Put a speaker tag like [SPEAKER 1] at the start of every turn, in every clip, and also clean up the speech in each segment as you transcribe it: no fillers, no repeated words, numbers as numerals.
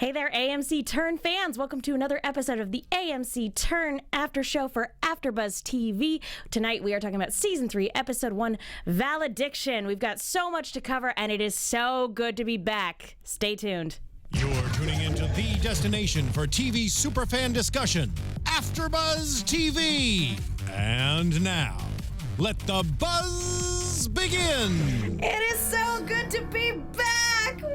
[SPEAKER 1] Hey there, AMC Turn fans. Welcome to another episode of the AMC Turn After Show for AFTERBUZZ TV. Tonight we are talking about Season 3, Episode 1, Valediction. We've got so much to cover, and it is so good to be back. Stay tuned.
[SPEAKER 2] You're tuning into the destination for TV superfan discussion, AFTERBUZZ TV. And now, let the buzz begin.
[SPEAKER 1] It is so good to be back.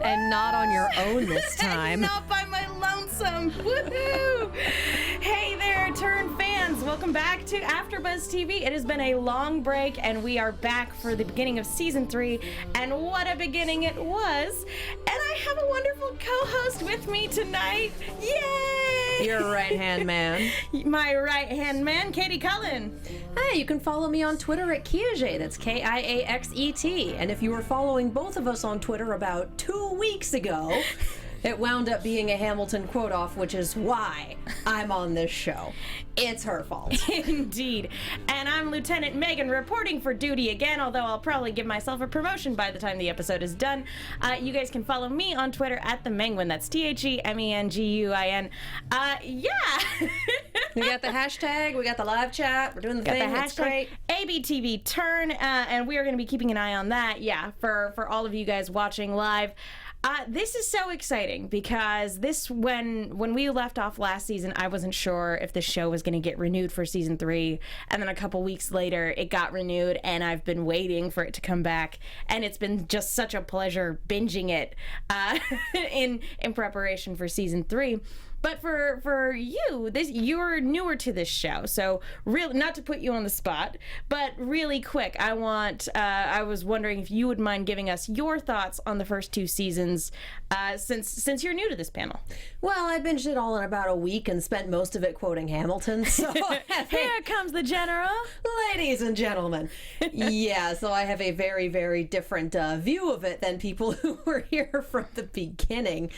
[SPEAKER 3] And not on your own this time.
[SPEAKER 1] Not by my lonesome. Woohoo! Hey there, Turn fans. Welcome back to AFTERBUZZ TV. It has been a long break, and we are back for the beginning of Season 3. And what a beginning it was. And I have a wonderful co-host with me tonight. Yay!
[SPEAKER 3] Your right-hand man.
[SPEAKER 1] My right-hand man, Katie Cullen.
[SPEAKER 3] Hey, you can follow me on Twitter at Kiaxet. That's Kiaxet. And if you were following both of us on Twitter about 2 weeks ago, it wound up being a Hamilton quote-off, which is why I'm on this show. It's her fault.
[SPEAKER 1] Indeed. And I'm Lieutenant Megan reporting for duty again, although I'll probably give myself a promotion by the time the episode is done. You guys can follow me on Twitter at the Menguin. That's TheMenguin. Yeah.
[SPEAKER 3] We got the hashtag, we got the live chat, we're doing the thing,
[SPEAKER 1] the
[SPEAKER 3] it's great.
[SPEAKER 1] ABTV Turn, and we are going to be keeping an eye on that, for all of you guys watching live. This is so exciting because when we left off last season, I wasn't sure if the show was going to get renewed for Season 3, and then a couple weeks later, it got renewed, and I've been waiting for it to come back, and it's been just such a pleasure binging it in preparation for Season 3. But for you, you're newer to this show, so really, not to put you on the spot, but really quick, I was wondering if you would mind giving us your thoughts on the first 2 seasons, since you're new to this panel.
[SPEAKER 3] Well, I binged it all in about a week and spent most of it quoting Hamilton, so...
[SPEAKER 1] Here comes the general.
[SPEAKER 3] Ladies and gentlemen. Yeah, so I have a very, very different view of it than people who were here from the beginning.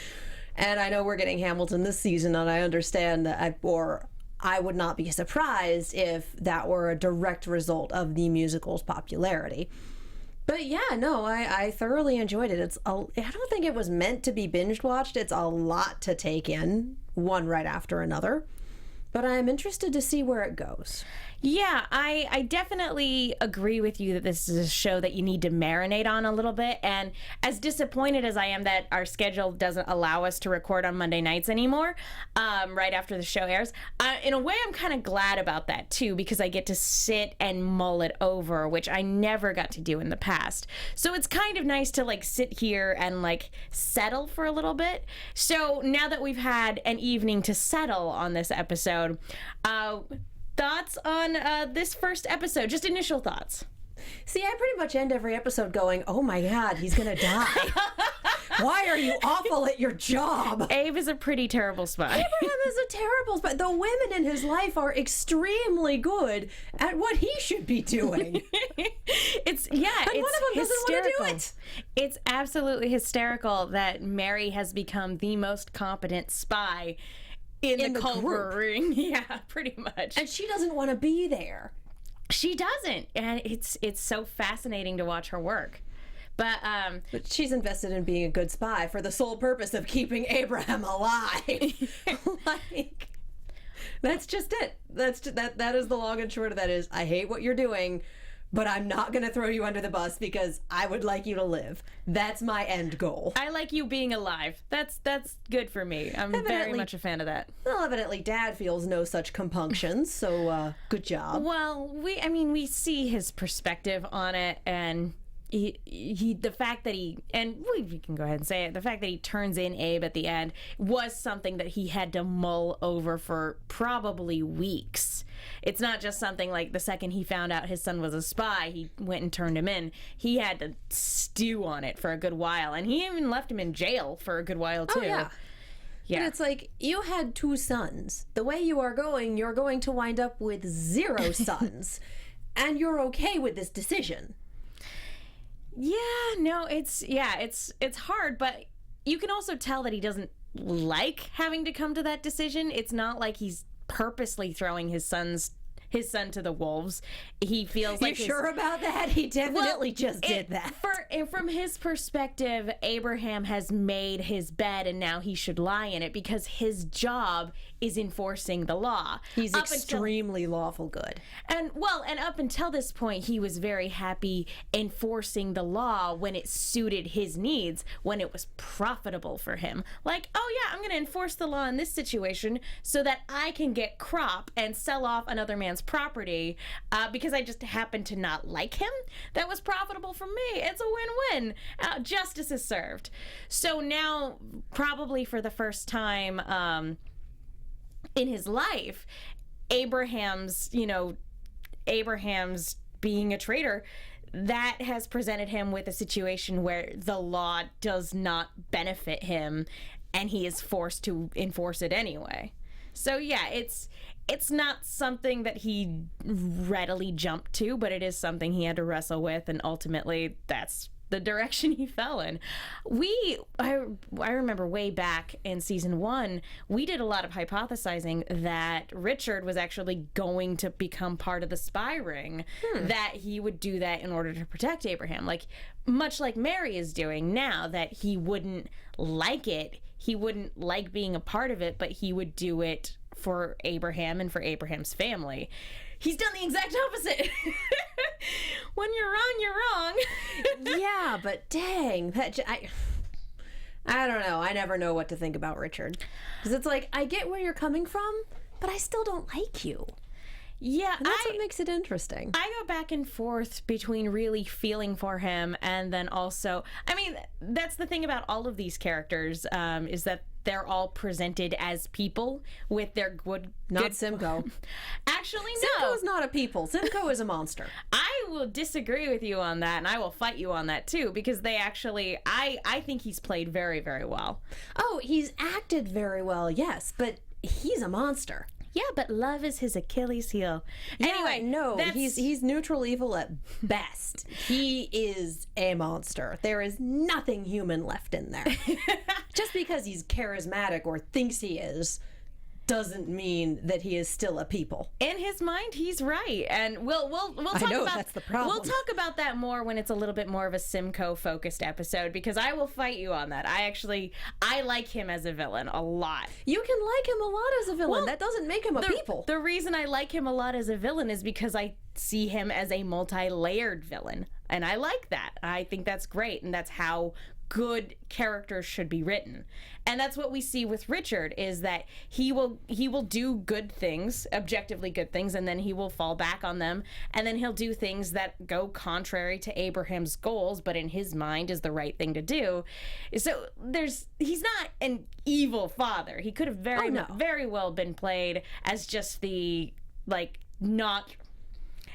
[SPEAKER 3] And I know we're getting Hamilton this season, and I understand that I would not be surprised if that were a direct result of the musical's popularity. But yeah, no, I thoroughly enjoyed it. I don't think it was meant to be binge watched. It's a lot to take in, one right after another. But I'm interested to see where it goes.
[SPEAKER 1] Yeah, I definitely agree with you that this is a show that you need to marinate on a little bit. And as disappointed as I am that our schedule doesn't allow us to record on Monday nights anymore, right after the show airs, in a way I'm kind of glad about that too, because I get to sit and mull it over, which I never got to do in the past. So it's kind of nice to like sit here and like settle for a little bit. So now that we've had an evening to settle on this episode, thoughts on this first episode? Just initial thoughts.
[SPEAKER 3] See, I pretty much end every episode going, oh my God, he's going to die. Why are you awful at your job?
[SPEAKER 1] Abe is a pretty terrible spy.
[SPEAKER 3] Abraham is a terrible spy. The women in his life are extremely good at what he should be doing.
[SPEAKER 1] It's
[SPEAKER 3] one of them doesn't want to do it.
[SPEAKER 1] It's absolutely hysterical that Mary has become the most competent spy in the Culper Ring. Yeah, pretty much.
[SPEAKER 3] And she doesn't want to be there.
[SPEAKER 1] She doesn't. And it's so fascinating to watch her work. But
[SPEAKER 3] she's invested in being a good spy for the sole purpose of keeping Abraham alive. Like, that's just it. That is the long and short of that is, I hate what you're doing, but I'm not going to throw you under the bus because I would like you to live. That's my end goal.
[SPEAKER 1] I like you being alive. That's good for me. I'm very much a fan of that.
[SPEAKER 3] Well, evidently Dad feels no such compunctions, so good job.
[SPEAKER 1] Well, we see his perspective on it, and the fact that we can go ahead and say it, the fact that he turns in Abe at the end was something that he had to mull over for probably weeks. It's not just something like the second he found out his son was a spy, he went and turned him in. He had to stew on it for a good while, and he even left him in jail for a good while too.
[SPEAKER 3] Oh, yeah. Yeah. And it's like, you had 2 sons. The way you are going, you're going to wind up with 0 sons. And you're okay with this decision.
[SPEAKER 1] Yeah, no, it's hard, but you can also tell that he doesn't like having to come to that decision. It's not like he's purposely throwing his sons his son to the wolves. He feels like
[SPEAKER 3] You sure about that? He definitely just did that.
[SPEAKER 1] From his perspective, Abraham has made his bed and now he should lie in it because his job is enforcing the law.
[SPEAKER 3] He's extremely lawful good.
[SPEAKER 1] And up until this point, he was very happy enforcing the law when it suited his needs, when it was profitable for him. Like, oh yeah, I'm going to enforce the law in this situation so that I can get crop and sell off another man's property because I just happen to not like him. That was profitable for me. It's a win-win. Justice is served. So now, probably for the first time in his life, Abraham's being a traitor, that has presented him with a situation where the law does not benefit him and he is forced to enforce it anyway. So yeah, it's not something that he readily jumped to, but it is something he had to wrestle with, and ultimately that's the direction he fell in. I remember way back in season 1, we did a lot of hypothesizing that Richard was actually going to become part of the spy ring, that he would do that in order to protect Abraham, like much like Mary is doing now, that he wouldn't like it, he wouldn't like being a part of it, but he would do it for Abraham and for Abraham's family. He's done the exact opposite. When you're wrong, you're wrong.
[SPEAKER 3] Yeah, but dang, I don't know. I never know what to think about Richard. Because it's like, I get where you're coming from, but I still don't like you.
[SPEAKER 1] Yeah,
[SPEAKER 3] and that's what makes it interesting.
[SPEAKER 1] I go back and forth between really feeling for him and then also, I mean, that's the thing about all of these characters, is that they're all presented as people with their good...
[SPEAKER 3] Not Simco.
[SPEAKER 1] Actually, no.
[SPEAKER 3] Simco is not a people. Simco is a monster.
[SPEAKER 1] I will disagree with you on that, and I will fight you on that too, because they actually... I think he's played very, very well.
[SPEAKER 3] Oh, he's acted very well, yes, but he's a monster.
[SPEAKER 1] Yeah, but love is his Achilles heel. Anyway,
[SPEAKER 3] no, he's neutral evil at best. He is a monster. There is nothing human left in there. Just because he's charismatic or thinks he is doesn't mean that he is still a people.
[SPEAKER 1] In his mind, he's right, and we'll talk
[SPEAKER 3] I know,
[SPEAKER 1] about
[SPEAKER 3] that's the problem.
[SPEAKER 1] We'll talk about that more when it's a little bit more of a Simco focused episode, because I will fight you on that. I like him as a villain a lot.
[SPEAKER 3] You can like him a lot as a villain.
[SPEAKER 1] Well,
[SPEAKER 3] that doesn't make him a people.
[SPEAKER 1] The reason I like him a lot as a villain is because I see him as a multi-layered villain, and I like that. I think that's great, and that's how good characters should be written. And that's what we see with Richard, is that he will do good things, objectively good things, and then he will fall back on them, and then he'll do things that go contrary to Abraham's goals, but in his mind is the right thing to do. So he's not an evil father. He could have very well been played as just the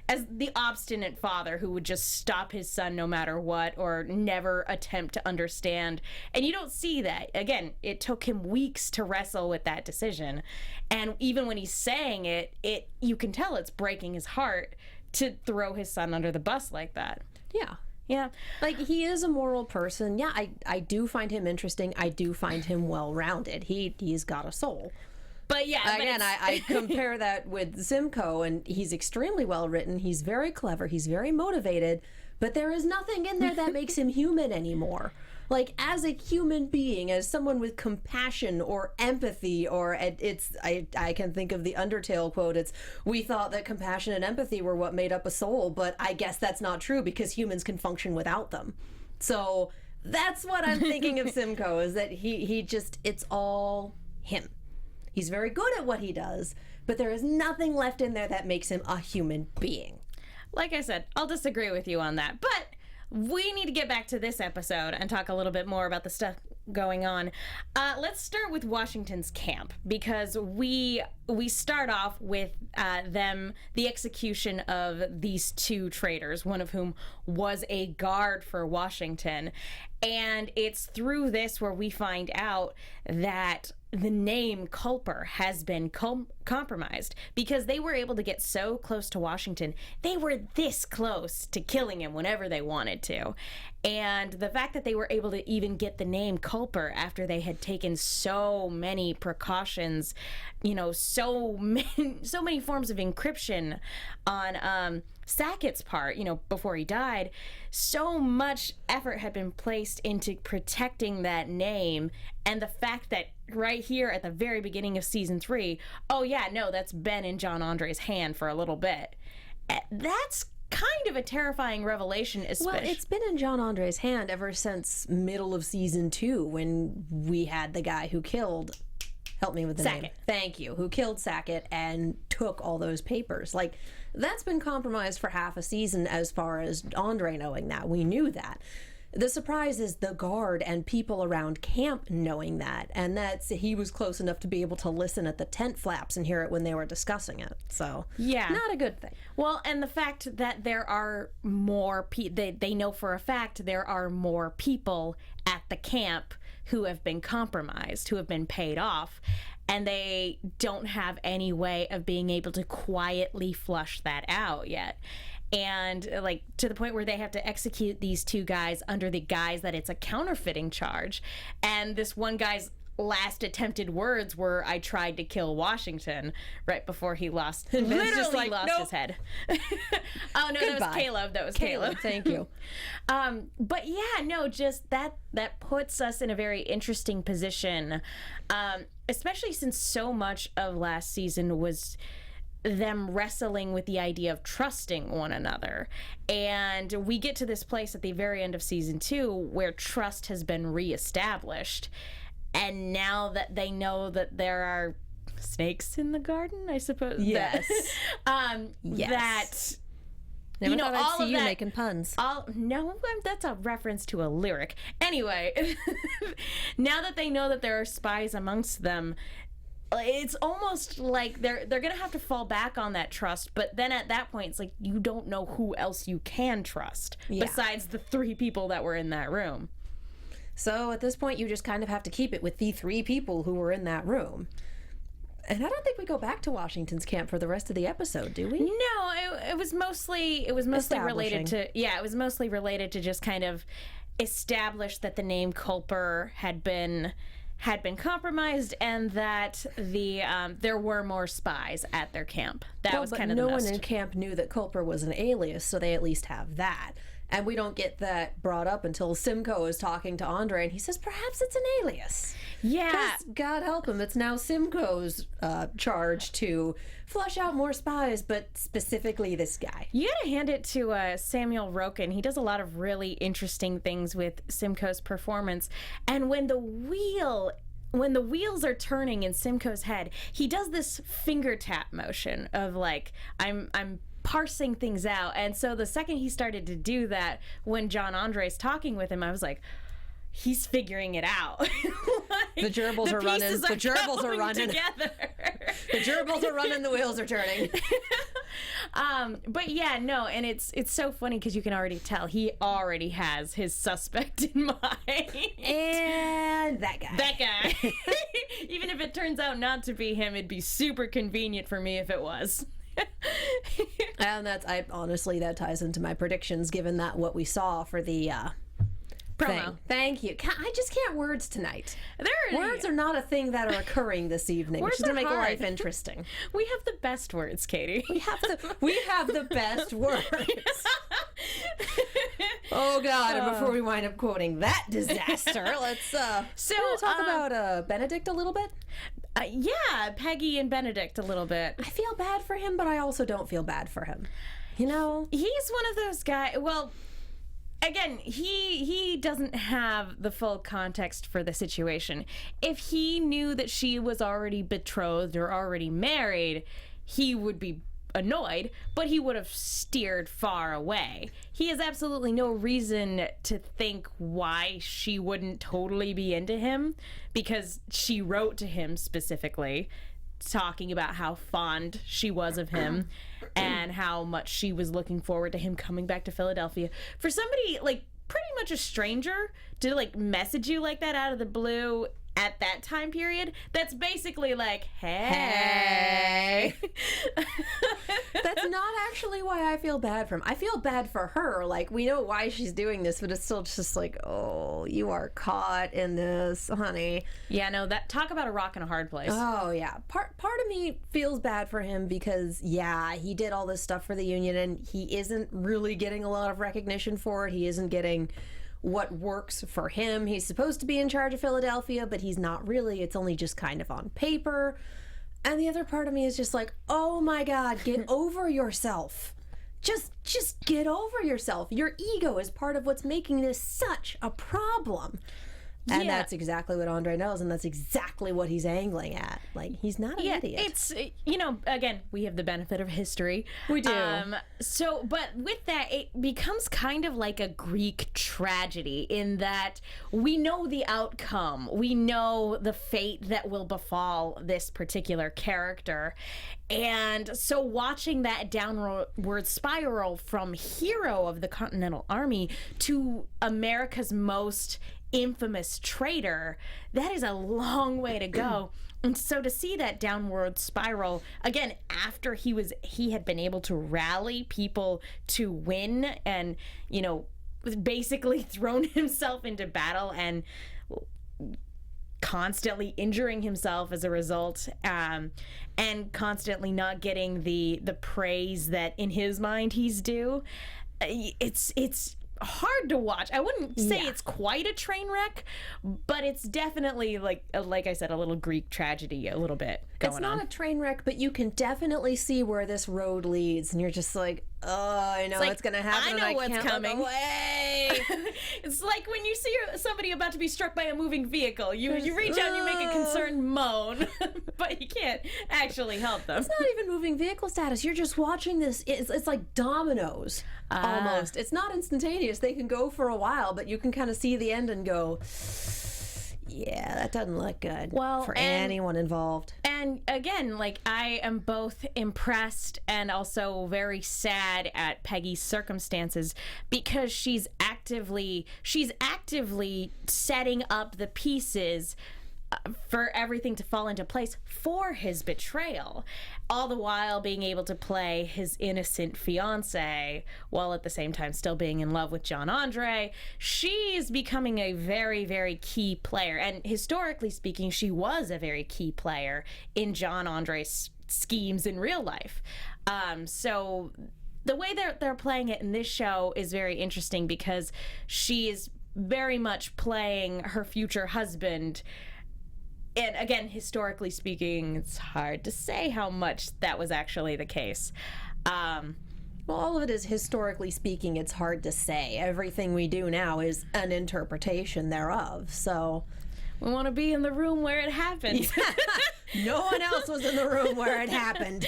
[SPEAKER 1] as the obstinate father who would just stop his son no matter what, or never attempt to understand. And you don't see that. Again, it took him weeks to wrestle with that decision. And even when he's saying it, you can tell it's breaking his heart to throw his son under the bus like that.
[SPEAKER 3] Yeah.
[SPEAKER 1] Yeah.
[SPEAKER 3] Like, he is a moral person. Yeah, I do find him interesting. I do find him well-rounded. He's got a soul.
[SPEAKER 1] But yeah,
[SPEAKER 3] again, I compare that with Simco, and he's extremely well written. He's very clever. He's very motivated, but there is nothing in there that makes him human anymore. Like, as a human being, as someone with compassion or empathy, or I can think of the Undertale quote. We thought that compassion and empathy were what made up a soul, but I guess that's not true because humans can function without them. So that's what I'm thinking of Simco, is that he just, it's all him. He's very good at what he does, but there is nothing left in there that makes him a human being.
[SPEAKER 1] Like I said, I'll disagree with you on that, but we need to get back to this episode and talk a little bit more about the stuff going on. Let's start with Washington's camp, because we start off with the execution of these two traitors, one of whom was a guard for Washington. And it's through this where we find out that the name Culper has been compromised because they were able to get so close to Washington. They were this close to killing him whenever they wanted to. And the fact that they were able to even get the name Culper after they had taken so many precautions, you know, so many forms of encryption on Sacket's part, you know, before he died, so much effort had been placed into protecting that name. And the fact that right here at the very beginning of season 3, oh yeah, no, that's been in John Andre's hand for a little bit. That's kind of a terrifying revelation, especially.
[SPEAKER 3] Well, it's been in John Andre's hand ever since middle of season 2 when we had the guy who killed, help me with the name. Thank you. Who killed Sackett and took all those papers. Like, that's been compromised for half a season as far as Andre knowing that. We knew that. The surprise is the guard and people around camp knowing that, and that's he was close enough to be able to listen at the tent flaps and hear it when they were discussing it. So,
[SPEAKER 1] yeah,
[SPEAKER 3] not a good thing.
[SPEAKER 1] Well, and the fact that there are more they know for a fact there are more people at the camp who have been compromised, who have been paid off, and they don't have any way of being able to quietly flush that out yet. And like to the point where they have to execute these 2 guys under the guise that it's a counterfeiting charge. And this one guy's last attempted words were, "I tried to kill Washington," right before he literally lost his head. Oh no,
[SPEAKER 3] Goodbye.
[SPEAKER 1] That was Caleb. That was Caleb.
[SPEAKER 3] Thank you.
[SPEAKER 1] But yeah, no, just that puts us in a very interesting position, especially since so much of last season was them wrestling with the idea of trusting one another. And we get to this place at the very end of season 2 where trust has been reestablished. And now that they know that there are snakes in the garden, I suppose.
[SPEAKER 3] Yes.
[SPEAKER 1] Yes. That...
[SPEAKER 3] Never thought I'd see you making puns.
[SPEAKER 1] No, that's a reference to a lyric. Anyway, now that they know that there are spies amongst them, it's almost like they're gonna have to fall back on that trust. But then at that point, it's like you don't know who else you can trust besides the 3 people that were in that room.
[SPEAKER 3] So at this point, you just kind of have to keep it with the 3 people who were in that room. And I don't think we go back to Washington's camp for the rest of the episode, do we?
[SPEAKER 1] No, it was mostly related to it was mostly related to just kind of establish that the name Culper had been compromised and that there were more spies at their camp. That was kind of the most.
[SPEAKER 3] No one in camp knew that Culper was an alias, so they at least have that. And we don't get that brought up until Simco is talking to Andre, and he says, perhaps it's an alias.
[SPEAKER 1] Yeah.
[SPEAKER 3] Because, God help him, it's now Simco's charge to flush out more spies, but specifically this guy.
[SPEAKER 1] You gotta hand it to Samuel Roken. He does a lot of really interesting things with Simco's performance. And when the wheels are turning in Simco's head, he does this finger tap motion of like, I'm parsing things out. And so the second he started to do that, when John Andre's talking with him, I was like, he's figuring it out. Like,
[SPEAKER 3] the gerbils are running. The gerbils are running
[SPEAKER 1] together.
[SPEAKER 3] The gerbils are running. The wheels are turning.
[SPEAKER 1] But yeah, no, and it's so funny because you can already tell he already has his suspect in mind.
[SPEAKER 3] And that guy.
[SPEAKER 1] Even if it turns out not to be him, it'd be super convenient for me if it was.
[SPEAKER 3] And honestly, that ties into my predictions, given that what we saw for the
[SPEAKER 1] promo.
[SPEAKER 3] Thing. Thank you. I just can't words tonight. Words are not a thing that are occurring this evening. Words to make life interesting.
[SPEAKER 1] We have the best words, Katie.
[SPEAKER 3] We have the best words. Oh God! And before we wind up quoting that disaster, let's talk about Benedict a little bit.
[SPEAKER 1] Yeah, Peggy and Benedict a little bit.
[SPEAKER 3] I feel bad for him, but I also don't feel bad for him. You know,
[SPEAKER 1] he's one of those guys. Well, again, he doesn't have the full context for the situation. If he knew that she was already betrothed or already married, he would be annoyed, but he would have steered far away. He has absolutely no reason to think why she wouldn't totally be into him, because she wrote to him specifically talking about how fond she was of him and how much she was looking forward to him coming back to Philadelphia. For somebody like pretty much a stranger to like message you like that out of the blue, at that time period that's basically like, hey.
[SPEAKER 3] That's not actually why I feel bad for him. I feel bad for her. Like, we know why she's doing this, but it's still just like, oh, you are caught in this, honey.
[SPEAKER 1] Yeah, no, that talk about a rock and a hard place.
[SPEAKER 3] Oh, yeah. Part of me feels bad for him because, yeah, he did all this stuff for the union and he isn't really getting a lot of recognition for it. He isn't getting what works for him. He's supposed to be in charge of Philadelphia, but he's not really. It's only just kind of on paper. And the other part of me is just like, oh my God, get over yourself. Just get over yourself. Your ego is part of what's making this such a problem. And that's exactly what Andre knows, and that's exactly what he's angling at. Like, he's not an idiot.
[SPEAKER 1] It's, again, we have the benefit of history.
[SPEAKER 3] We do.
[SPEAKER 1] But with that, it becomes kind of like a Greek tragedy in that we know the outcome. We know the fate that will befall this particular character. And so watching that downward spiral from hero of the Continental Army to America's most infamous traitor, that is a long way to go. And so to see that downward spiral again after he had been able to rally people to win and basically thrown himself into battle and constantly injuring himself as a result, and constantly not getting the praise that in his mind he's due. It's hard to watch. I wouldn't say it's quite a train wreck, but it's definitely like I said, a little Greek tragedy, a little bit going on.
[SPEAKER 3] It's not a train wreck, but you can definitely see where this road leads, and you're just like, oh, I know what's gonna happen.
[SPEAKER 1] I know what's
[SPEAKER 3] can't
[SPEAKER 1] coming.
[SPEAKER 3] Look away.
[SPEAKER 1] It's like when you see somebody about to be struck by a moving vehicle. You reach out and you make a concerned moan, but you can't actually help them.
[SPEAKER 3] It's not even moving vehicle status. You're just watching this. It's like dominoes almost. It's not instantaneous. They can go for a while, but you can kind of see the end and go, yeah, that doesn't look good for anyone involved.
[SPEAKER 1] And again, like, I am both impressed and also very sad at Peggy's circumstances because she's actively setting up the pieces for everything to fall into place for his betrayal, all the while being able to play his innocent fiance while at the same time still being in love with John Andre. She's becoming a very, very key player, and historically speaking, she was a very key player in John Andre's schemes in real life. So the way they're playing it in this show is very interesting because she is very much playing her future husband. And again, historically speaking, it's hard to say how much that was actually the case.
[SPEAKER 3] Well, all of it is historically speaking, it's hard to say. Everything we do now is an interpretation thereof, so...
[SPEAKER 1] We want to be in the room where it happened.
[SPEAKER 3] No one else was in the room where it happened.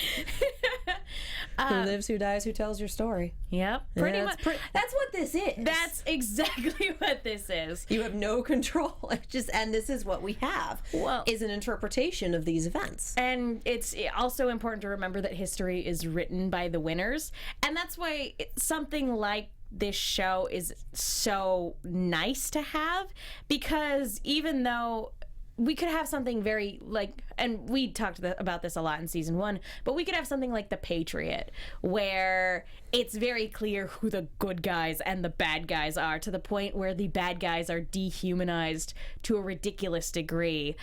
[SPEAKER 3] Who lives, who dies, who tells your story.
[SPEAKER 1] Yep, pretty much.
[SPEAKER 3] That's what this is.
[SPEAKER 1] That's exactly what this is.
[SPEAKER 3] You have no control. And this is what we have. Is an interpretation of these events.
[SPEAKER 1] And it's also important to remember that history is written by the winners, and that's why something like this show is so nice to have, because even though we could have something very and we talked about this a lot in season 1, but we could have something like The Patriot where it's very clear who the good guys and the bad guys are, to the point where the bad guys are dehumanized to a ridiculous degree,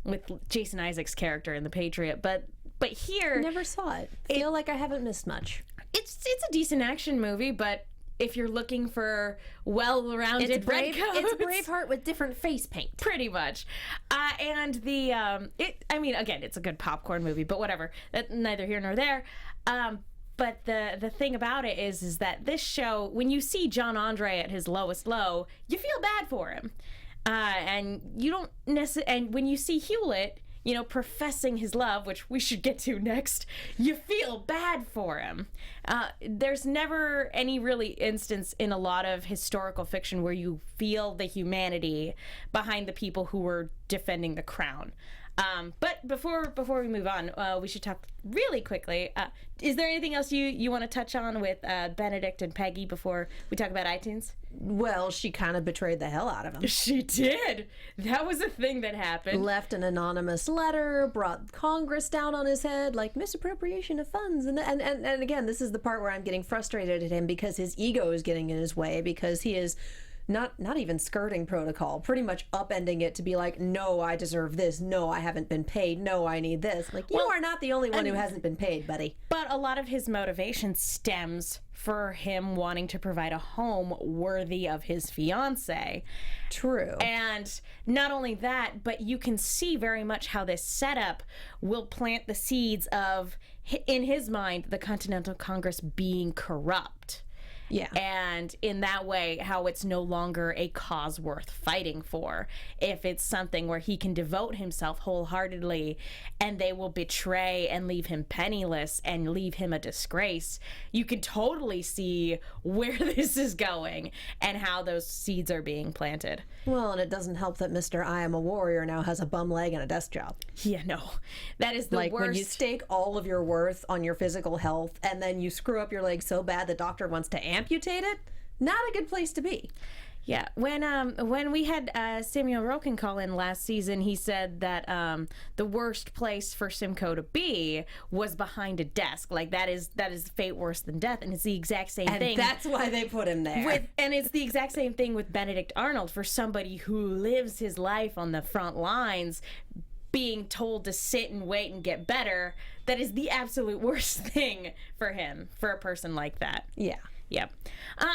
[SPEAKER 1] with Jason Isaacs' character in The Patriot. But here,
[SPEAKER 3] never saw it. Feel like I haven't missed much.
[SPEAKER 1] It's a decent action movie, but if you're looking for well-rounded redcoats,
[SPEAKER 3] it's Braveheart with different face paint,
[SPEAKER 1] pretty much. And again, it's a good popcorn movie, but whatever. Neither here nor there. But the thing about it is that this show, when you see John Andre at his lowest low, you feel bad for him, and you don't necessarily. And when you see Hewlett, professing his love, which we should get to next, you feel bad for him. There's never any really instance in a lot of historical fiction where you feel the humanity behind the people who were defending the crown. But before we move on, we should talk really quickly. Is there anything else you want to touch on with Benedict and Peggy before we talk about iTunes?
[SPEAKER 3] Well, she kind of betrayed the hell out of him.
[SPEAKER 1] She did. That was a thing that happened.
[SPEAKER 3] Left an anonymous letter, brought Congress down on his head, like misappropriation of funds. And again, this is the part where I'm getting frustrated at him because his ego is getting in his way, because he is not even skirting protocol, pretty much upending it to be like, no, I deserve this. No, I haven't been paid. No, I need this. Like, you are not the only one who hasn't been paid, buddy.
[SPEAKER 1] But a lot of his motivation stems for him wanting to provide a home worthy of his fiance.
[SPEAKER 3] True.
[SPEAKER 1] And not only that, but you can see very much how this setup will plant the seeds of, in his mind, the Continental Congress being corrupt.
[SPEAKER 3] Yeah.
[SPEAKER 1] And in that way, how it's no longer a cause worth fighting for. If it's something where he can devote himself wholeheartedly and they will betray and leave him penniless and leave him a disgrace, you can totally see where this is going and how those seeds are being planted.
[SPEAKER 3] Well, and it doesn't help that Mr. I Am a Warrior now has a bum leg and a desk job.
[SPEAKER 1] Yeah, no. That is the
[SPEAKER 3] like
[SPEAKER 1] worst.
[SPEAKER 3] When you stake all of your worth on your physical health and then you screw up your leg so bad the doctor wants to amputate it, not a good place to be.
[SPEAKER 1] Yeah, when we had Samuel Roken call in last season, he said that the worst place for Simco to be was behind a desk. Like that is fate worse than death, and it's the exact same thing.
[SPEAKER 3] And that's why they put him there.
[SPEAKER 1] And it's the exact same thing with Benedict Arnold, for somebody who lives his life on the front lines, being told to sit and wait and get better. That is the absolute worst thing for him, for a person like that.
[SPEAKER 3] Yeah.
[SPEAKER 1] Yep.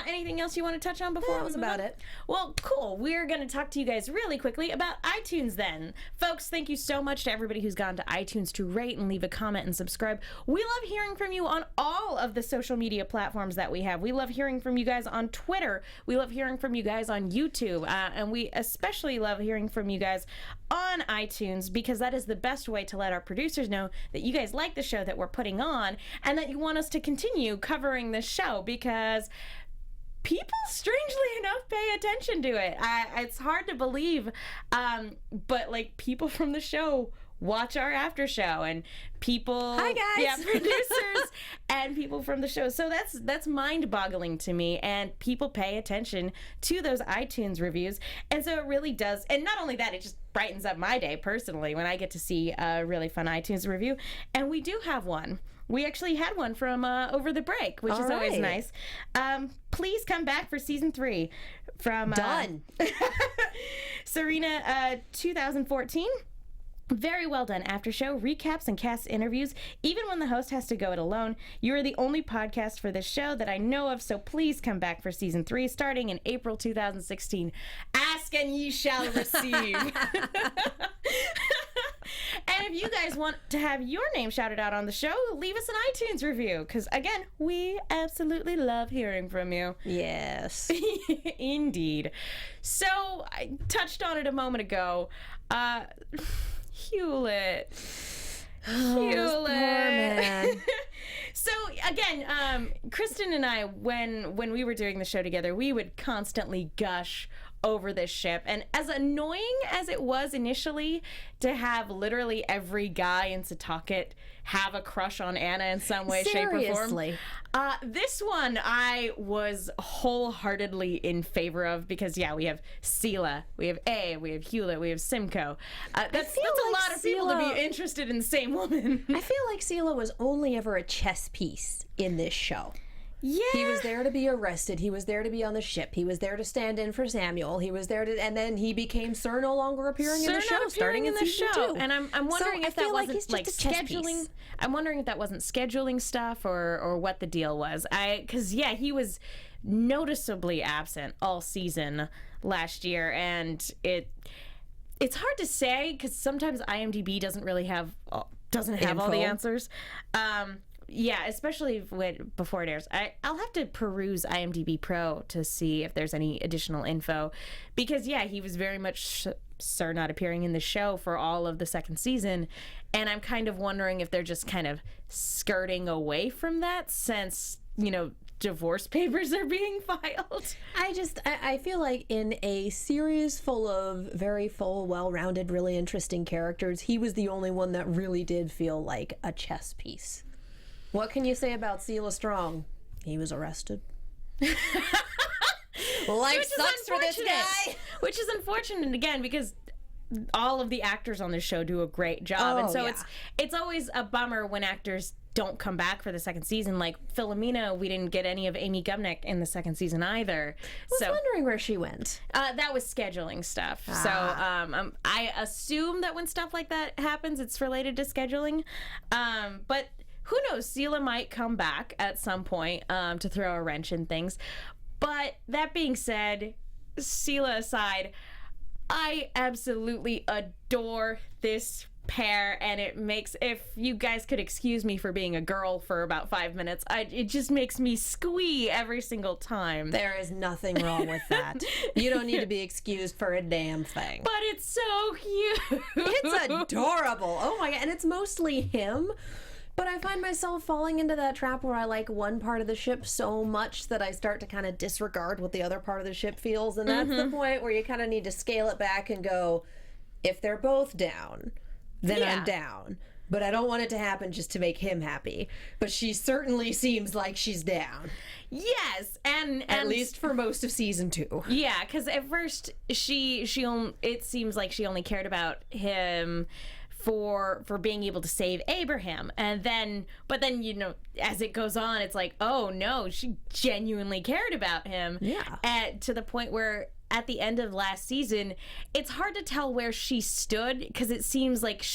[SPEAKER 1] Anything else you want to touch on before?
[SPEAKER 3] That was about it.
[SPEAKER 1] Well, cool. We're going to talk to you guys really quickly about iTunes then. Folks, thank you so much to everybody who's gone to iTunes to rate and leave a comment and subscribe. We love hearing from you on all of the social media platforms that we have. We love hearing from you guys on Twitter. We love hearing from you guys on YouTube. And we especially love hearing from you guys on iTunes, because that is the best way to let our producers know that you guys like the show that we're putting on and that you want us to continue covering this show, because people, strangely enough, pay attention to it. It's hard to believe, but like people from the show watch our after show, and people,
[SPEAKER 3] hi guys,
[SPEAKER 1] yeah, producers and people from the show. So that's mind-boggling to me, and people pay attention to those iTunes reviews, and so it really does. And not only that, it just brightens up my day personally when I get to see a really fun iTunes review, and we do have one. We actually had one from over the break, which is always nice. Please come back for season 3 from
[SPEAKER 3] done.
[SPEAKER 1] Serena 2014. Very well done after show, recaps and cast interviews. Even when the host has to go it alone, you are the only podcast for this show that I know of, so please come back for season 3 starting in April 2016. Ask and ye shall receive. And if you guys want to have your name shouted out on the show, leave us an iTunes review, because again, we absolutely love hearing from you.
[SPEAKER 3] Yes.
[SPEAKER 1] Indeed. So I touched on it a moment ago. Hewlett.
[SPEAKER 3] Poor man.
[SPEAKER 1] So again, Kristen and I, when we were doing the show together, we would constantly gush over this ship, and as annoying as it was initially to have literally every guy in Setauket have a crush on Anna in some way, shape, or form. This one I was wholeheartedly in favor of, because yeah, we have Sela, we have Abe, we have Hewlett, we have Simco. That's a lot of people to be interested in the same woman.
[SPEAKER 3] I feel like Sela was only ever a chess piece in this show.
[SPEAKER 1] Yeah.
[SPEAKER 3] He was there to be arrested. He was there to be on the ship. He was there to stand in for Samuel. He was there to, and then he became Sir no longer appearing in the show, starting in season 2.
[SPEAKER 1] And I'm wondering if that wasn't like scheduling.
[SPEAKER 3] Piece.
[SPEAKER 1] I'm wondering if that wasn't scheduling stuff or what the deal was. Because yeah, he was noticeably absent all season last year, and it's hard to say because sometimes IMDb doesn't really have all the answers. Yeah, especially before it airs. I'll have to peruse IMDb Pro to see if there's any additional info, because yeah, he was very much Sir not appearing in the show for all of the second season, and I'm kind of wondering if they're just kind of skirting away from that, since divorce papers are being filed.
[SPEAKER 3] I feel like in a series full of very full, well-rounded, really interesting characters, he was the only one that really did feel like a chess piece. What can you say about Sela Strong? He was arrested. Life sucks for this guy.
[SPEAKER 1] Which is unfortunate, again, because all of the actors on this show do a great job. And so it's always a bummer when actors don't come back for the second season. Like Philomena, we didn't get any of Amy Gubnick in the second season either.
[SPEAKER 3] I was wondering where she went.
[SPEAKER 1] That was scheduling stuff. So I assume that when stuff like that happens, it's related to scheduling. But who knows? Sela might come back at some point to throw a wrench in things. But that being said, Sela aside, I absolutely adore this pair, and it makes, if you guys could excuse me for being a girl for about 5 minutes, it just makes me squee every single time.
[SPEAKER 3] There is nothing wrong with that. You don't need to be excused for a damn thing.
[SPEAKER 1] But it's so cute.
[SPEAKER 3] It's adorable. Oh my god, and it's mostly him. But I find myself falling into that trap where I like one part of the ship so much that I start to kind of disregard what the other part of the ship feels. And that's the point where you kind of need to scale it back and go, if they're both down, then I'm down. But I don't want it to happen just to make him happy. But she certainly seems like she's down.
[SPEAKER 1] Yes, and
[SPEAKER 3] at least for most of season 2.
[SPEAKER 1] Yeah, because at first it seems like she only cared about him for being able to save Abraham, but then as it goes on, it's like, oh no, she genuinely cared about him. To the point where at the end of last season, it's hard to tell where she stood, because it seems like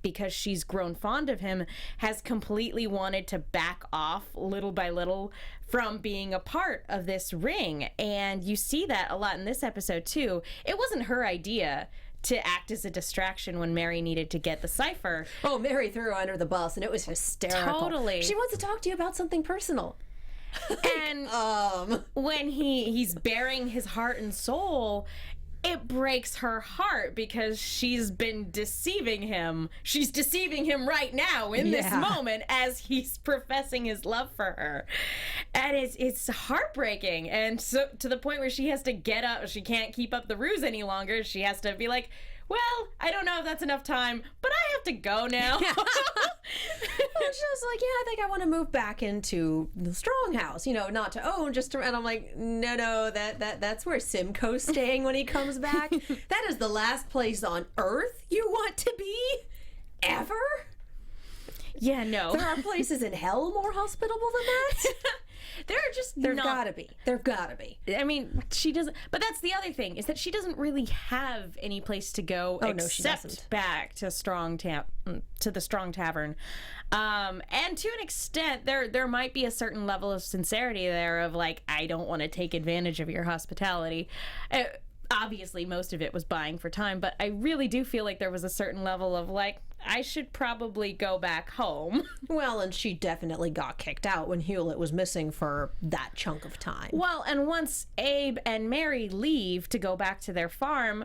[SPEAKER 1] because she's grown fond of him, has completely wanted to back off little by little from being a part of this ring. And you see that a lot in this episode too. It wasn't her idea to act as a distraction when Mary needed to get the cipher.
[SPEAKER 3] Oh, Mary threw her under the bus, and it was hysterical.
[SPEAKER 1] Totally.
[SPEAKER 3] She wants to talk to you about something personal.
[SPEAKER 1] And when he's bearing his heart and soul, it breaks her heart, because she's been deceiving him. She's deceiving him right now in this moment as he's professing his love for her. And it's heartbreaking. And so to the point where she has to get up. She can't keep up the ruse any longer. She has to be like, well, I don't know if that's enough time, but I have to go now.
[SPEAKER 3] Yeah. And she was like, I think I want to move back into the Strong house, not to own, just to, and I'm like, no, that's where Simco's staying when he comes back. That is the last place on Earth you want to be, ever?
[SPEAKER 1] Yeah, no.
[SPEAKER 3] There are places in hell more hospitable than that. There gotta be.
[SPEAKER 1] I mean, she doesn't. But that's the other thing, is that she doesn't really have any place to go except back to the Strong Tavern. And to an extent, there might be a certain level of sincerity there of like, I don't want to take advantage of your hospitality. Obviously, most of it was buying for time, but I really do feel like there was a certain level of like, I should probably go back home.
[SPEAKER 3] Well, and she definitely got kicked out when Hewlett was missing for that chunk of time.
[SPEAKER 1] Well, and once Abe and Mary leave to go back to their farm,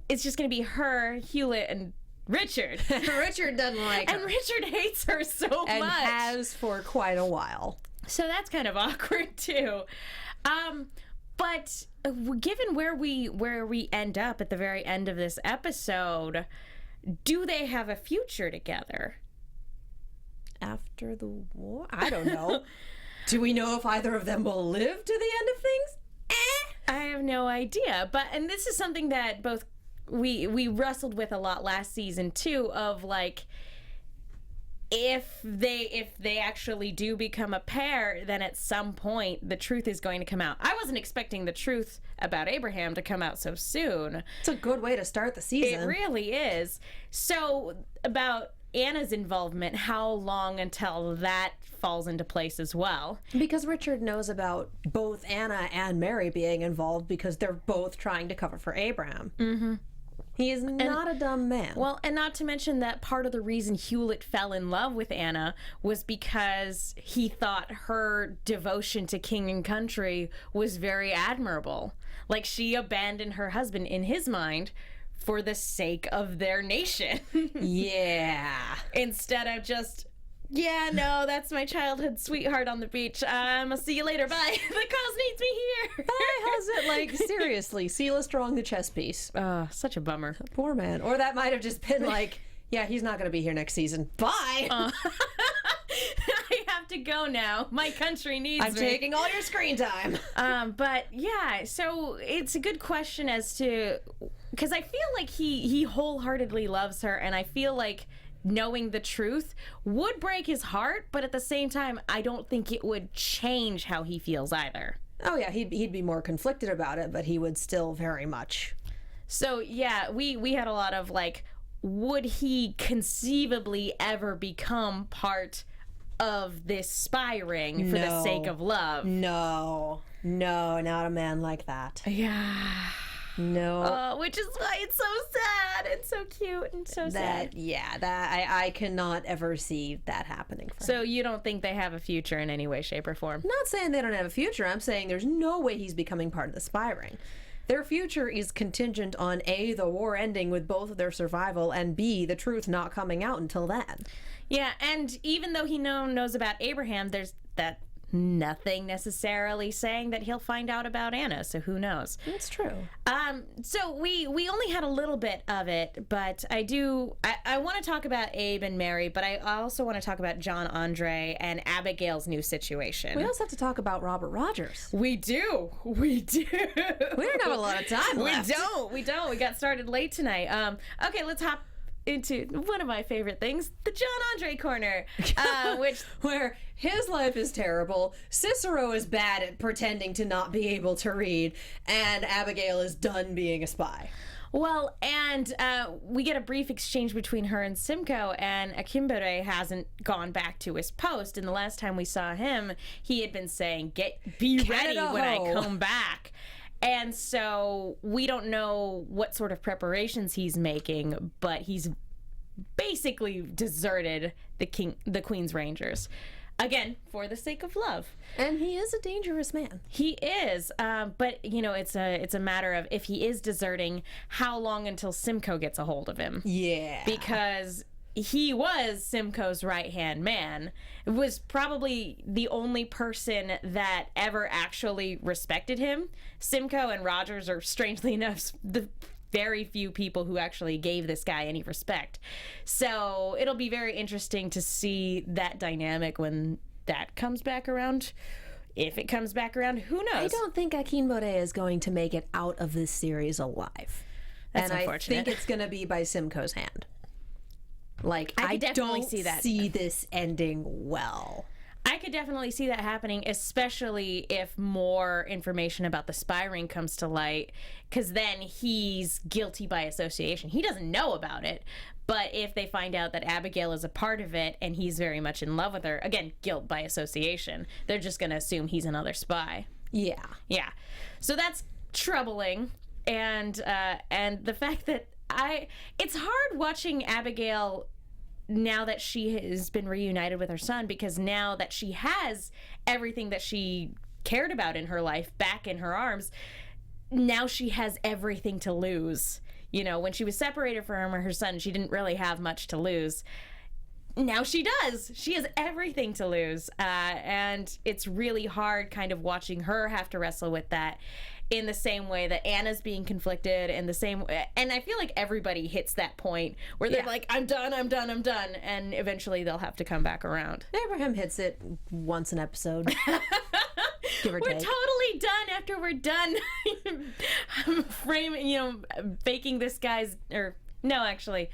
[SPEAKER 1] it's just going to be her, Hewlett, and Richard.
[SPEAKER 3] Richard doesn't like her.
[SPEAKER 1] And Richard hates her so much.
[SPEAKER 3] And has for quite a while.
[SPEAKER 1] So that's kind of awkward, too. But given where we end up at the very end of this episode, do they have a future together?
[SPEAKER 3] After the war? I don't know. Do we know if either of them will live to the end of things?
[SPEAKER 1] I have no idea. And this is something that both we wrestled with a lot last season too, of like, if they actually do become a pair, then at some point the truth is going to come out. I wasn't expecting the truth about Abraham to come out so soon.
[SPEAKER 3] It's a good way to start the season.
[SPEAKER 1] It really is. So about Anna's involvement, how long until that falls into place as well?
[SPEAKER 3] Because Richard knows about both Anna and Mary being involved, because they're both trying to cover for Abraham. Mm-hmm. He is not a dumb man.
[SPEAKER 1] Well, and not to mention that part of the reason Hewlett fell in love with Anna was because he thought her devotion to king and country was very admirable. Like, she abandoned her husband, in his mind, for the sake of their nation.
[SPEAKER 3] Yeah.
[SPEAKER 1] Instead of just Yeah, no, that's my childhood sweetheart on the beach. I'll see you later. Bye. The cause needs me here.
[SPEAKER 3] Bye, how's it? Like, seriously, Sela Strong, the chess piece.
[SPEAKER 1] Such a bummer.
[SPEAKER 3] Poor man. Or that might have just been like, yeah, he's not going to be here next season. Bye.
[SPEAKER 1] I have to go now. My country needs me.
[SPEAKER 3] I'm taking all your screen time.
[SPEAKER 1] But yeah, so it's a good question as to, because I feel like he wholeheartedly loves her, and I feel like knowing the truth would break his heart, but at the same time, I don't think it would change how he feels either.
[SPEAKER 3] Oh yeah, he'd be more conflicted about it, but he would still very much.
[SPEAKER 1] So yeah, we had a lot of like, would he conceivably ever become part of this spy ring for the sake of love?
[SPEAKER 3] No, not a man like that.
[SPEAKER 1] Yeah.
[SPEAKER 3] No.
[SPEAKER 1] Which is why it's so sad and so cute and so sad.
[SPEAKER 3] Yeah, I cannot ever see that happening for him.
[SPEAKER 1] So you don't think they have a future in any way, shape, or form?
[SPEAKER 3] I'm not saying they don't have a future. I'm saying there's no way he's becoming part of the spy ring. Their future is contingent on A, the war ending with both of their survival, and B, the truth not coming out until then.
[SPEAKER 1] Yeah, and even though he knows about Abraham, there's that nothing necessarily saying that he'll find out about Anna, so who knows?
[SPEAKER 3] That's true.
[SPEAKER 1] So we only had a little bit of it, but I want to talk about Abe and Mary, but I also want to talk about John Andre and Abigail's new situation.
[SPEAKER 3] We also have to talk about Robert Rogers.
[SPEAKER 1] We do.
[SPEAKER 3] We don't have a lot of time left.
[SPEAKER 1] We don't. We got started late tonight. Okay, let's hop into one of my favorite things, the John Andre corner,
[SPEAKER 3] where his life is terrible, Cicero is bad at pretending to not be able to read, and Abigail is done being a spy.
[SPEAKER 1] Well, and we get a brief exchange between her and Simco, and Akimbere hasn't gone back to his post, and the last time we saw him, he had been saying, be ready when I come back. And so we don't know what sort of preparations he's making, but he's basically deserted the Queen's Rangers. Again, for the sake of love.
[SPEAKER 3] And he is a dangerous man.
[SPEAKER 1] He is, but you know, it's a matter of if he is deserting, how long until Simco gets a hold of him? Yeah. Because he was Simcoe's right-hand man. It was probably the only person that ever actually respected him. Simco and Rogers are, strangely enough, the very few people who actually gave this guy any respect. So it'll be very interesting to see that dynamic when that comes back around. If it comes back around, who knows?
[SPEAKER 3] I don't think Akinbode is going to make it out of this series alive.
[SPEAKER 1] That's unfortunate.
[SPEAKER 3] I think it's going to be by Simcoe's hand. Like, I don't see this ending well.
[SPEAKER 1] I could definitely see that happening, especially if more information about the spy ring comes to light, because then he's guilty by association. He doesn't know about it, but if they find out that Abigail is a part of it and he's very much in love with her, again, guilt by association, they're just going to assume he's another spy.
[SPEAKER 3] Yeah.
[SPEAKER 1] Yeah. So that's troubling, and the fact that it's hard watching Abigail now that she has been reunited with her son, because now that she has everything that she cared about in her life back in her arms, now she has everything to lose. You know, when she was separated from her son, she didn't really have much to lose. Now she does. She has everything to lose. And it's really hard kind of watching her have to wrestle with that in the same way that Anna's being conflicted, in the same way. And I feel like everybody hits that point where they're like, I'm done. And eventually they'll have to come back around.
[SPEAKER 3] Abraham hits it once an episode. Give or
[SPEAKER 1] we're
[SPEAKER 3] take.
[SPEAKER 1] Totally done after we're done faking this guy's, or no, actually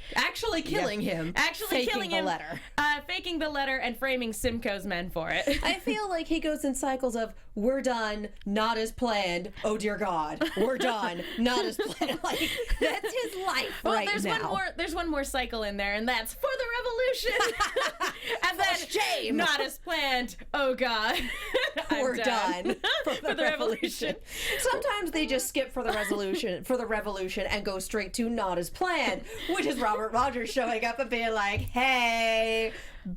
[SPEAKER 3] killing him.
[SPEAKER 1] Actually killing him.
[SPEAKER 3] The letter.
[SPEAKER 1] Faking the letter and framing Simcoe's men for it.
[SPEAKER 3] I feel like he goes in cycles of, we're done, not as planned, oh dear God, we're done, not as planned. Like, that's his life
[SPEAKER 1] there's one more cycle in there, and that's for the revolution. And then,
[SPEAKER 3] shame.
[SPEAKER 1] Not as planned, oh God.
[SPEAKER 3] We're done.
[SPEAKER 1] For the revolution.
[SPEAKER 3] Sometimes they just skip for the revolution and go straight to not as planned, which is Robert Rogers showing up and being like, hey,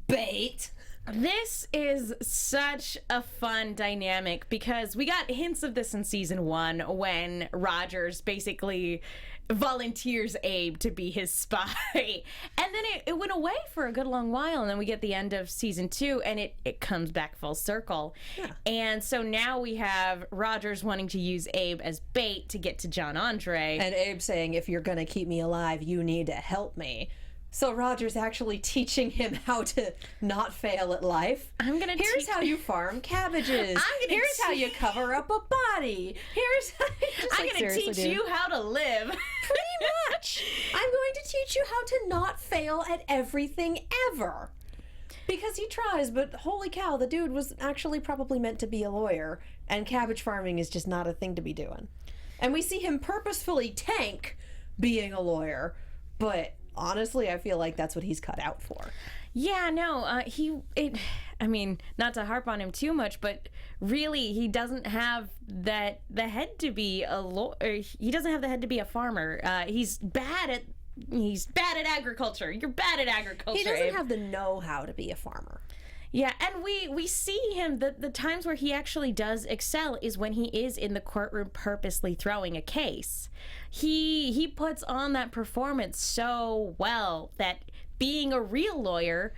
[SPEAKER 3] bait.
[SPEAKER 1] This is such a fun dynamic because we got hints of this in season 1 when Rogers basically volunteers Abe to be his spy. And then it went away for a good long while, and then we get the end of season 2 and it comes back full circle. Yeah. And so now we have Rogers wanting to use Abe as bait to get to John Andre.
[SPEAKER 3] And Abe saying, if you're going to keep me alive, you need to help me. So Roger's actually teaching him how to not fail at life. Here's how you farm cabbages. Here's how you cover up a body. Here's how
[SPEAKER 1] I'm going to teach you how to live.
[SPEAKER 3] Pretty much. I'm going to teach you how to not fail at everything ever. Because he tries, but holy cow, the dude was actually probably meant to be a lawyer, and cabbage farming is just not a thing to be doing. And we see him purposefully tank being a lawyer, but honestly, I feel like that's what he's cut out for.
[SPEAKER 1] Yeah, no, I mean, not to harp on him too much, but really, he doesn't have the head to be a lawyer. He doesn't have the head to be a farmer. He's bad at agriculture. You're bad at agriculture.
[SPEAKER 3] He doesn't
[SPEAKER 1] Abe.
[SPEAKER 3] have the know-how to be a farmer.
[SPEAKER 1] Yeah, and we see him, the times where he actually does excel is when he is in the courtroom purposely throwing a case. He puts on that performance so well that being a real lawyer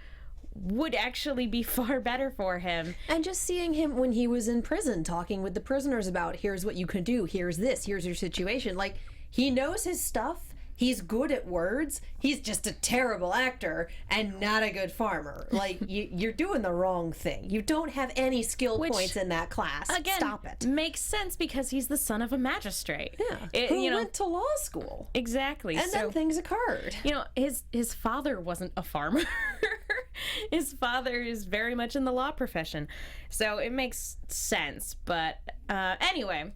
[SPEAKER 1] would actually be far better for him.
[SPEAKER 3] And just seeing him when he was in prison talking with the prisoners about, here's what you can do, here's this, here's your situation. Like, he knows his stuff. He's good at words. He's just a terrible actor and not a good farmer. Like, you're doing the wrong thing. You don't have any skill points in that class.
[SPEAKER 1] Again,
[SPEAKER 3] stop it.
[SPEAKER 1] Makes sense because he's the son of a magistrate.
[SPEAKER 3] Yeah, who went to law school.
[SPEAKER 1] Exactly.
[SPEAKER 3] And then things occurred.
[SPEAKER 1] You know, his father wasn't a farmer. His father is very much in the law profession, so it makes sense. But anyway,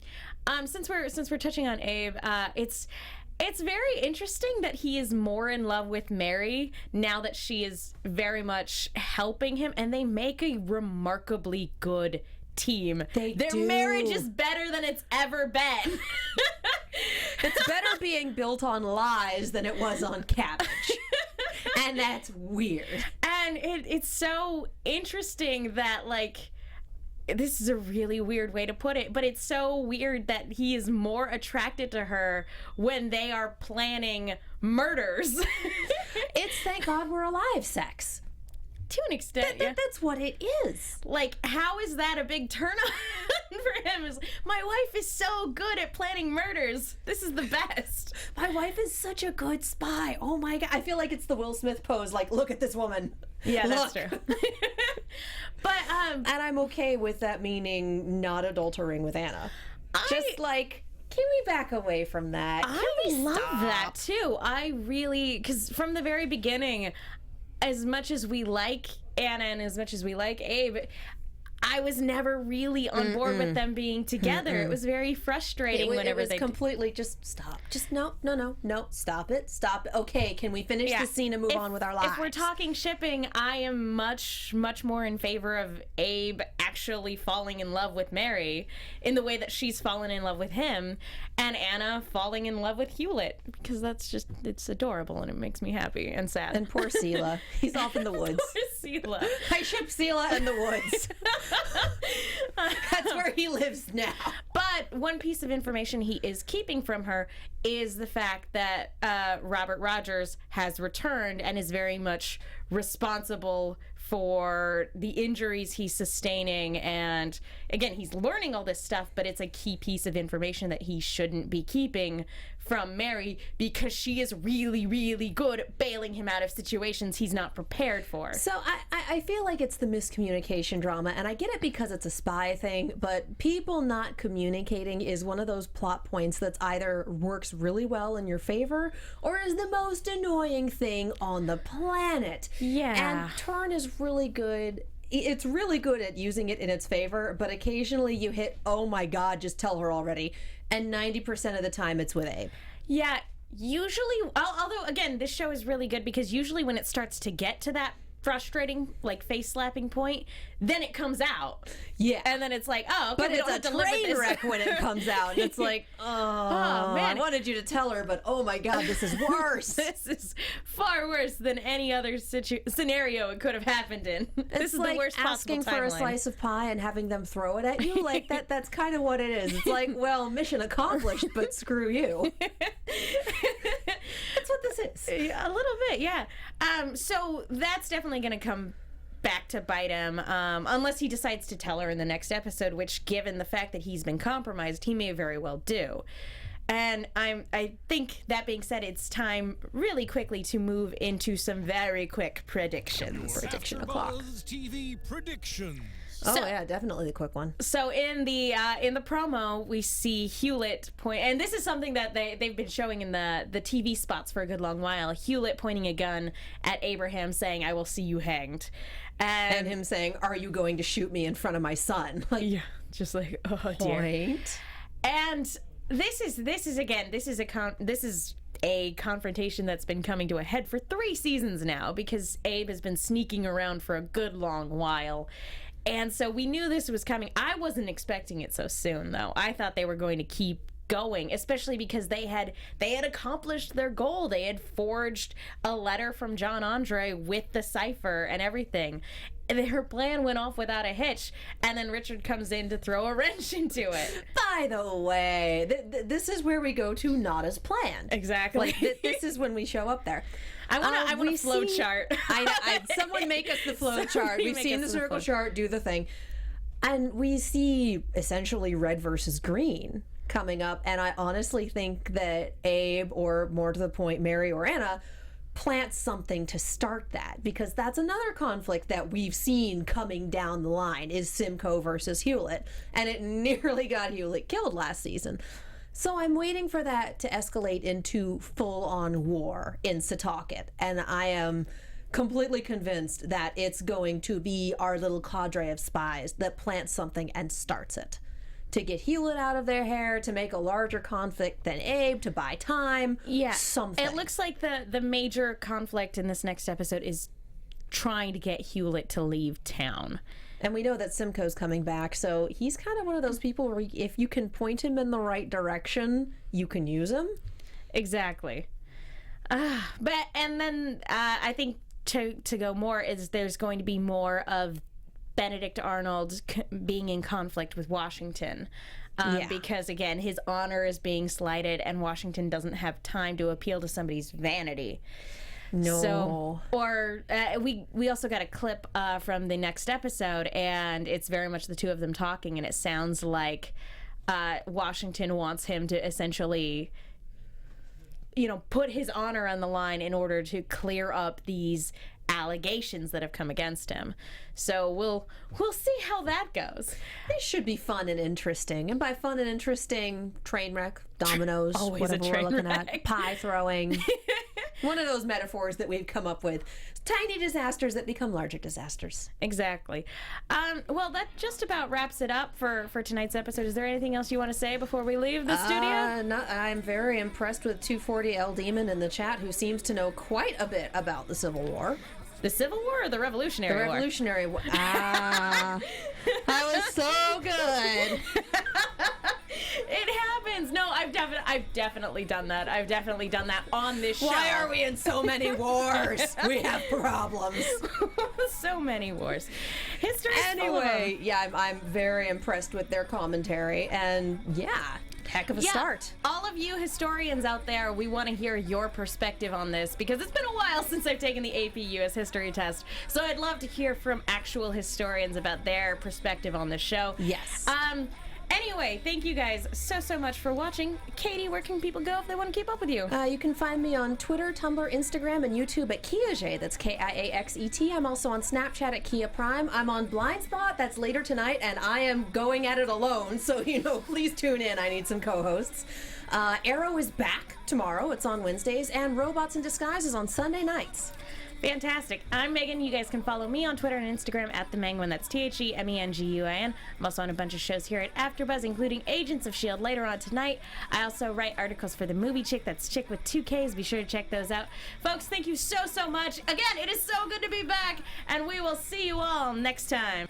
[SPEAKER 1] since we're touching on Abe, it's very interesting that he is more in love with Mary now that she is very much helping him, and they make a remarkably good team. Their marriage is better than it's ever been.
[SPEAKER 3] It's better being built on lies than it was on cabbage. And that's weird.
[SPEAKER 1] And it's so interesting that, like, this is a really weird way to put it, but it's so weird that he is more attracted to her when they are planning murders.
[SPEAKER 3] It's thank God we're alive sex.
[SPEAKER 1] To an extent, yeah.
[SPEAKER 3] That's what it is.
[SPEAKER 1] Like, how is that a big turn on for him? Is my wife is so good at planning murders. This is the best.
[SPEAKER 3] My wife is such a good spy. Oh my God. I feel like it's the Will Smith pose. Like, look at this woman.
[SPEAKER 1] Yeah, that's true. But
[SPEAKER 3] and I'm okay with that meaning not adultering with Anna. Just like, can we back away from that?
[SPEAKER 1] I love that too. I really, because from the very beginning, as much as we like Anna and as much as we like Abe, I was never really on board with them being together. It was very frustrating whenever
[SPEAKER 3] they... It was completely just stop. Just no, stop it. Okay, can we finish the scene and move on with our lives?
[SPEAKER 1] If we're talking shipping, I am much, much more in favor of Abe actually falling in love with Mary in the way that she's fallen in love with him, and Anna falling in love with Hewlett, because that's just, it's adorable and it makes me happy and sad.
[SPEAKER 3] And poor Sela. He's off in the woods.
[SPEAKER 1] Poor Sela.
[SPEAKER 3] I ship Sela in the woods. That's where he lives now.
[SPEAKER 1] But one piece of information he is keeping from her is the fact that Robert Rogers has returned and is very much responsible for the injuries he's sustaining. And again, he's learning all this stuff, but it's a key piece of information that he shouldn't be keeping from Mary, because she is really, really good at bailing him out of situations he's not prepared for.
[SPEAKER 3] So I feel like it's the miscommunication drama, and I get it because it's a spy thing, but people not communicating is one of those plot points that's either works really well in your favor or is the most annoying thing on the planet.
[SPEAKER 1] Yeah.
[SPEAKER 3] And Turn is really good. It's really good at using it in its favor, but occasionally you hit, oh my God, just tell her already. And 90% of the time it's with Abe.
[SPEAKER 1] Yeah, usually, although again, this show is really good because usually when it starts to get to that frustrating, like, face-slapping point, then it comes out.
[SPEAKER 3] Yeah.
[SPEAKER 1] And then it's like, oh, okay,
[SPEAKER 3] But
[SPEAKER 1] we
[SPEAKER 3] it's
[SPEAKER 1] don't
[SPEAKER 3] a
[SPEAKER 1] have to live with
[SPEAKER 3] train
[SPEAKER 1] this.
[SPEAKER 3] wreck when it comes out. And it's like, oh,
[SPEAKER 1] man.
[SPEAKER 3] I wanted you to tell her, but oh my God, this is worse.
[SPEAKER 1] This is far worse than any other scenario it could have happened in. This
[SPEAKER 3] It's
[SPEAKER 1] is
[SPEAKER 3] like
[SPEAKER 1] the worst
[SPEAKER 3] asking
[SPEAKER 1] possible
[SPEAKER 3] for a
[SPEAKER 1] timeline.
[SPEAKER 3] slice of pie and having them throw it at you. Like that's kind of what it is. It's like, well, mission accomplished, but screw you. That's what this is.
[SPEAKER 1] A little bit, yeah. So that's definitely going to come back to bite him, unless he decides to tell her in the next episode, which, given the fact that he's been compromised, he may very well do. And I think, that being said, it's time really quickly to move into some very quick predictions.
[SPEAKER 3] Prediction o'clock.
[SPEAKER 2] AfterBuzz TV predictions.
[SPEAKER 3] Oh yeah, definitely the quick one.
[SPEAKER 1] So in the promo, we see Hewlett point, and this is something that they've been showing in the TV spots for a good long while. Hewlett pointing a gun at Abraham, saying, "I will see you hanged,"
[SPEAKER 3] And him saying, "Are you going to shoot me in front of my son?" Like,
[SPEAKER 1] yeah, just like, oh dear.
[SPEAKER 3] point.
[SPEAKER 1] And this is a confrontation that's been coming to a head for 3 seasons now, because Abe has been sneaking around for a good long while. And so we knew this was coming. I wasn't expecting it so soon, though. I thought they were going to keep going, especially because they had accomplished their goal. They had forged a letter from John Andre with the cipher and everything. And her plan went off without a hitch, and then Richard comes in to throw a wrench into it.
[SPEAKER 3] By the way, this is where we go to not as planned.
[SPEAKER 1] Exactly.
[SPEAKER 3] Like this is when we show up there.
[SPEAKER 1] I want a flow chart.
[SPEAKER 3] Someone make us the flow chart. We've
[SPEAKER 1] make
[SPEAKER 3] seen
[SPEAKER 1] us
[SPEAKER 3] the
[SPEAKER 1] the
[SPEAKER 3] circle
[SPEAKER 1] flow
[SPEAKER 3] chart, do the thing. And we see essentially red versus green coming up. And I honestly think that Abe, or more to the point, Mary or Anna, plant something to start that, because that's another conflict that we've seen coming down the line is Simco versus Hewlett, and it nearly got Hewlett killed last season. So I'm waiting for that to escalate into full-on war in Setauket, and I am completely convinced that it's going to be our little cadre of spies that plants something and starts it. To get Hewlett out of their hair, to make a larger conflict than Abe, to buy time.
[SPEAKER 1] Yeah.
[SPEAKER 3] Something.
[SPEAKER 1] It looks like the major conflict in this next episode is trying to get Hewlett to leave town.
[SPEAKER 3] And we know that Simcoe's coming back, so he's kind of one of those people where if you can point him in the right direction, you can use him.
[SPEAKER 1] Exactly. And then I think to go more is there's going to be more of Benedict Arnold being in conflict with Washington, because again his honor is being slighted, and Washington doesn't have time to appeal to somebody's vanity.
[SPEAKER 3] No.
[SPEAKER 1] So, or we also got a clip from the next episode, and it's very much the two of them talking, and it sounds like Washington wants him to essentially, put his honor on the line in order to clear up these allegations that have come against him. So we'll see how that goes.
[SPEAKER 3] They should be fun and interesting. And by fun and interesting, train wreck, dominoes,
[SPEAKER 1] Always
[SPEAKER 3] whatever
[SPEAKER 1] a
[SPEAKER 3] we're
[SPEAKER 1] train
[SPEAKER 3] looking
[SPEAKER 1] wreck.
[SPEAKER 3] at, pie throwing. One of those metaphors that we've come up with. Tiny disasters that become larger disasters.
[SPEAKER 1] Exactly. Well, that just about wraps it up for tonight's episode. Is there anything else you want to say before we leave the studio?
[SPEAKER 3] I'm very impressed with 240L Demon in the chat, who seems to know quite a bit about the Civil War.
[SPEAKER 1] The Civil War or the Revolutionary War?
[SPEAKER 3] The Revolutionary War. That was so good.
[SPEAKER 1] It happens. No, I've definitely done that. I've definitely done that on this show.
[SPEAKER 3] Why are we in so many wars? We have problems.
[SPEAKER 1] So many wars. History.
[SPEAKER 3] Anyway, yeah, I'm very impressed with their commentary, and yeah, heck of a start.
[SPEAKER 1] All of you historians out there, we want to hear your perspective on this, because it's been a while since I've taken the AP US history test. So I'd love to hear from actual historians about their perspective on the show.
[SPEAKER 3] Yes.
[SPEAKER 1] Anyway, thank you guys so much for watching. Katie, where can people go if they want to keep up with you?
[SPEAKER 3] You can find me on Twitter, Tumblr, Instagram, and YouTube at Kiaxet. That's Kiaxet. I'm also on Snapchat at Kia Prime. I'm on Blindspot. That's later tonight, and I am going at it alone. So, please tune in. I need some co-hosts. Arrow is back tomorrow. It's on Wednesdays, and Robots in Disguise is on Sunday nights.
[SPEAKER 1] Fantastic. I'm Megan. You guys can follow me on Twitter and Instagram at TheMenguin. That's TheMenguin. I'm also on a bunch of shows here at AfterBuzz, including Agents of S.H.I.E.L.D. later on tonight. I also write articles for The Movie Chick. That's Chick with 2 Ks. Be sure to check those out. Folks, thank you so much. Again, it is so good to be back, and we will see you all next time.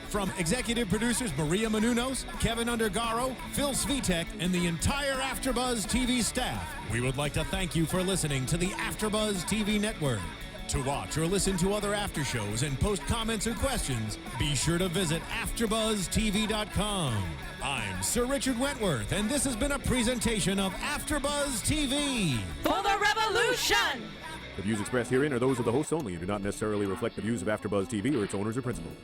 [SPEAKER 2] From executive producers Maria Menounos, Kevin Undergaro, Phil Svitek, and the entire AfterBuzz TV staff, we would like to thank you for listening to the AfterBuzz TV network. To watch or listen to other after shows and post comments or questions, be sure to visit AfterBuzzTV.com. I'm Sir Richard Wentworth, and this has been a presentation of AfterBuzz TV.
[SPEAKER 1] For the revolution!
[SPEAKER 4] The views expressed herein are those of the hosts only and do not necessarily reflect the views of AfterBuzz TV or its owners or principals.